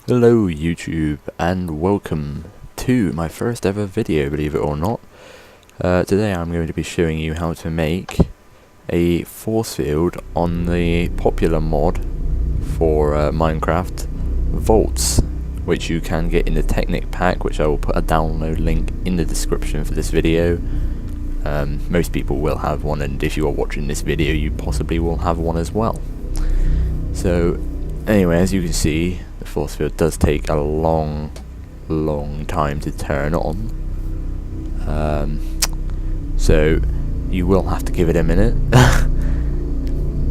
Hello YouTube and welcome to my first ever video, believe it or not. Today I'm going to be showing you how to make a force field on the popular mod for Minecraft, voltz, which you can get in the Technic pack, which I will put a download link in the description for this video. Most people will have one, and if you are watching this video you possibly will have one as well. So anyway, as you can see, the force field does take a long time to turn on. So you will have to give it a minute.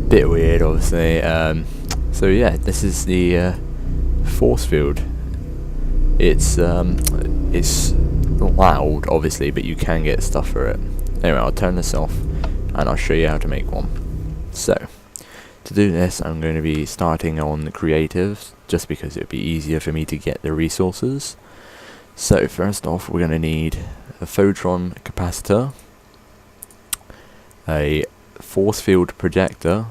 Bit weird, obviously. So yeah, this is the force field. It's loud, obviously, but you can get stuff for it. Anyway, I'll turn this off and I'll show you how to make one. So to do this, I'm going to be starting on the creative, just because it would be easier for me to get the resources. So first off, we're going to need a photron capacitor, a force field projector,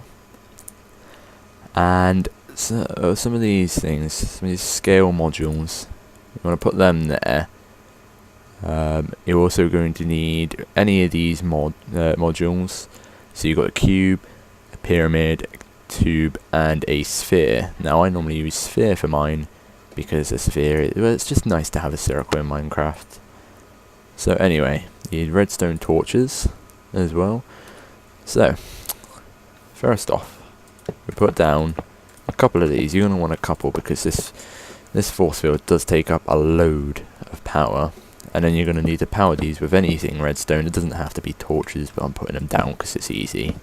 and some of these things, some of these scale modules. You want to put them there. You're also going to need any of these modules. So you've got a cube, a pyramid, a tube, and a sphere. Now I normally use sphere for mine because a sphere, well, it's just nice to have a circle in Minecraft. So anyway, you need redstone torches as well. So first off, we put down a couple of these. You're going to want a couple because this force field does take up a load of power. And then you're going to need to power these with anything redstone. It doesn't have to be torches, but I'm putting them down because it's easy.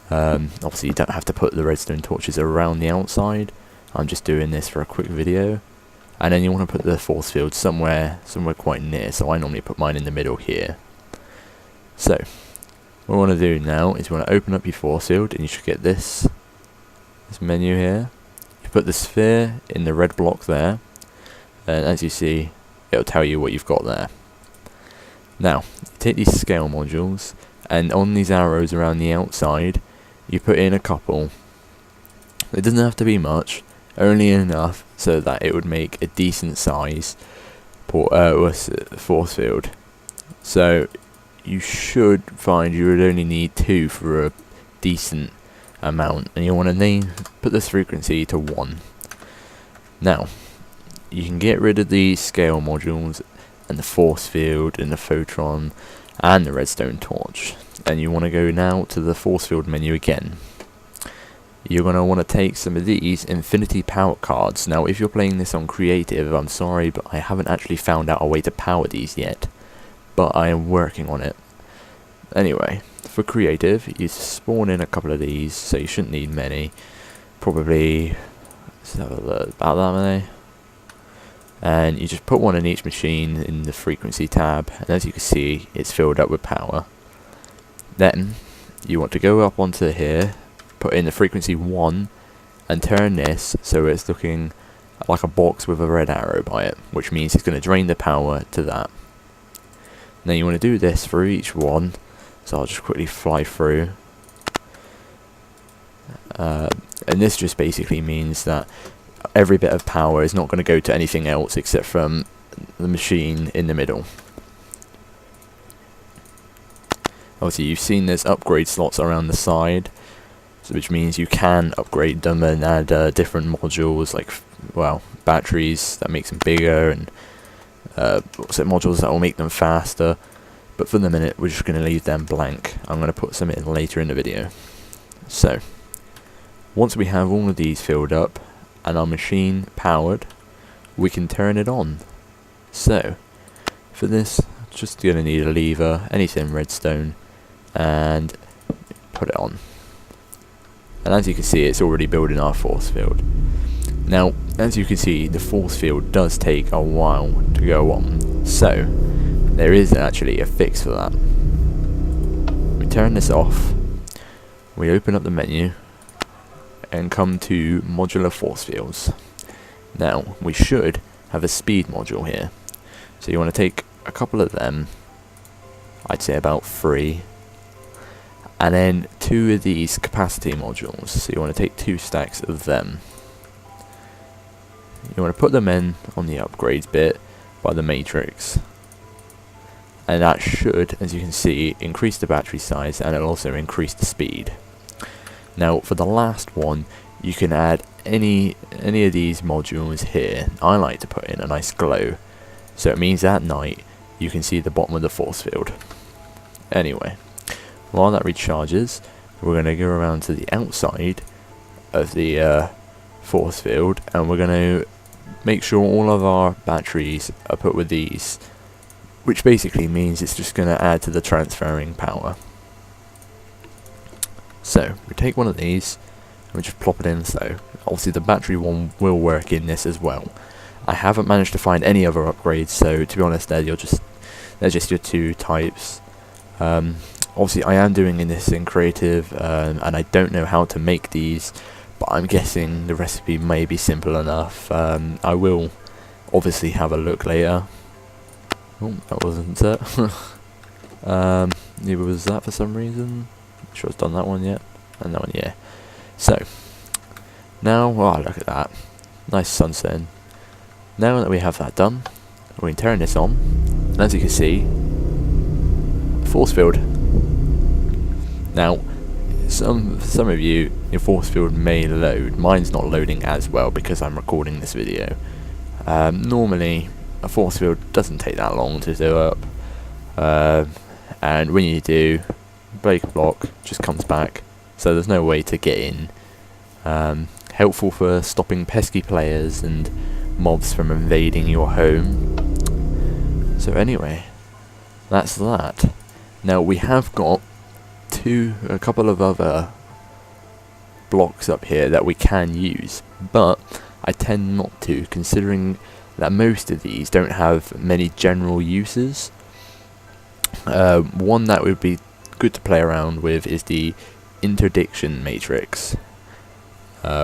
Obviously you don't have to put the redstone torches around the outside. I'm just doing this for a quick video. And then you want to put the force field somewhere quite near, so I normally put mine in the middle here. So what we want to do now is we want to open up your force field, and you should get this menu here. You put the sphere in the red block there, and as you see, it'll tell you what you've got there. Now, you take these scale modules, and on these arrows around the outside, you put in a couple. It doesn't have to be much, only enough so that it would make a decent size force field. So you should find you would only need 2 for a decent amount, and you want to put this frequency to 1. Now, you can get rid of the scale modules and the force field and the photron and the redstone torch, and you want to go now to the force field menu again. You're going to want to take some of these infinity power cards. Now if you're playing this on creative, I'm sorry, but I haven't actually found out a way to power these yet, but I am working on it. Anyway, for creative, you spawn in a couple of these, so you shouldn't need many. Probably about that many. And you just put one in each machine in the frequency tab, and as you can see, it's filled up with power. Then you want to go up onto here, put in the frequency 1, and turn this so it's looking like a box with a red arrow by it, which means it's going to drain the power to that. Now you want to do this for each one, so I'll just quickly fly through. And this just basically means that every bit of power is not going to go to anything else except from the machine in the middle. Obviously you've seen there's upgrade slots around the side, so which means you can upgrade them and add different modules, like, well, batteries that makes them bigger, and modules that will make them faster. But for the minute we're just going to leave them blank. I'm going to put some in later in the video. So once we have all of these filled up and our machine powered, we can turn it on. So for this, just going to need a lever, anything redstone, and put it on. And as you can see, it's already building our force field. Now as you can see, the force field does take a while to go on, so there is actually a fix for that. We turn this off, we open up the menu and come to modular force fields. Now we should have a speed module here, so you want to take a couple of them, I'd say about 3, and then 2 of these capacity modules, so you want to take 2 stacks of them. You want to put them in on the upgrades bit by the matrix, and that should, as you can see, increase the battery size, and it'll also increase the speed. Now for the last one, you can add any of these modules here. I like to put in a nice glow, so it means at night you can see the bottom of the force field. Anyway, while that recharges, we're going to go around to the outside of the force field, and we're going to make sure all of our batteries are put with these, which basically means it's just going to add to the transferring power. So we take one of these and we just plop it in. So obviously the battery one will work in this as well. I haven't managed to find any other upgrades, so to be honest, they're just your 2 types. Obviously I am doing this in creative, and I don't know how to make these, but I'm guessing the recipe may be simple enough. I will obviously have a look later. Oh, that wasn't it. Neither was that for some reason. Not sure it's done that one yet. And that one, yeah. So, now, oh, look at that. Nice sunset. Now that we have that done, we can turn this on. And as you can see, force field. Now, some of you, your force field may load. Mine's not loading as well because I'm recording this video. Normally, a force field doesn't take that long to do up, and when you do, break block just comes back, so there's no way to get in. Helpful for stopping pesky players and mobs from invading your home. So anyway, that's that. Now we have got a couple of other blocks up here that we can use, but I tend not to, considering that most of these don't have many general uses. One that would be good to play around with is the interdiction matrix,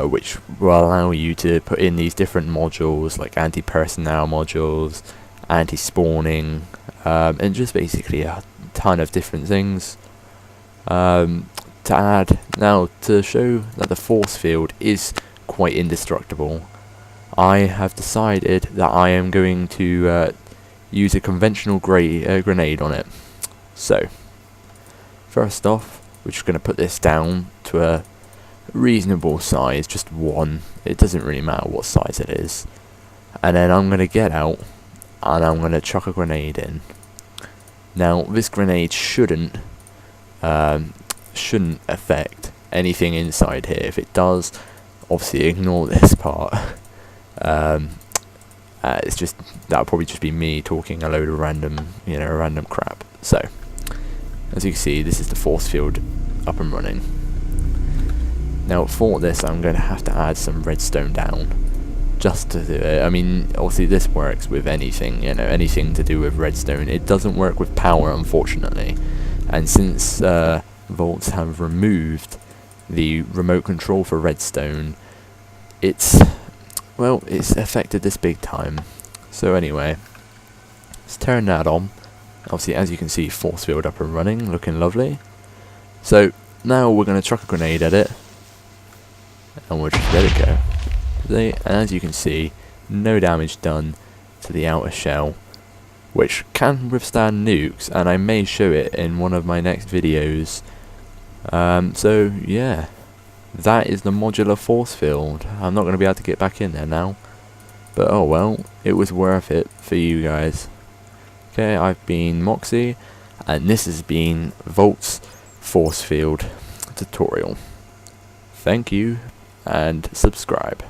which will allow you to put in these different modules like anti-personnel modules, anti-spawning, and just basically a ton of different things to add. Now, to show that the force field is quite indestructible, I have decided that I am going to use a conventional grenade on it. So, first off, we're just going to put this down to a reasonable size, just 1. It doesn't really matter what size it is. And then I'm going to get out and I'm going to chuck a grenade in. Now, this grenade shouldn't affect anything inside here. If it does, obviously ignore this part. It's just, that'll probably just be me talking a load of random crap. So, as you can see, this is the force field up and running. Now for this, I'm going to have to add some redstone down, just to do it. I mean, obviously this works with anything, anything to do with redstone. It doesn't work with power, unfortunately. And since Voltz have removed the remote control for redstone, it's affected this big time. So anyway, let's turn that on. Obviously, as you can see, force field up and running, looking lovely. So now we're going to chuck a grenade at it, and we'll just let it go. And as you can see, no damage done to the outer shell, which can withstand nukes, and I may show it in one of my next videos. So yeah, that is the modular force field. I'm not going to be able to get back in there now, but oh well, it was worth it for you guys. Okay, I've been Moxie, and this has been Voltz Force Field tutorial. Thank you, and subscribe.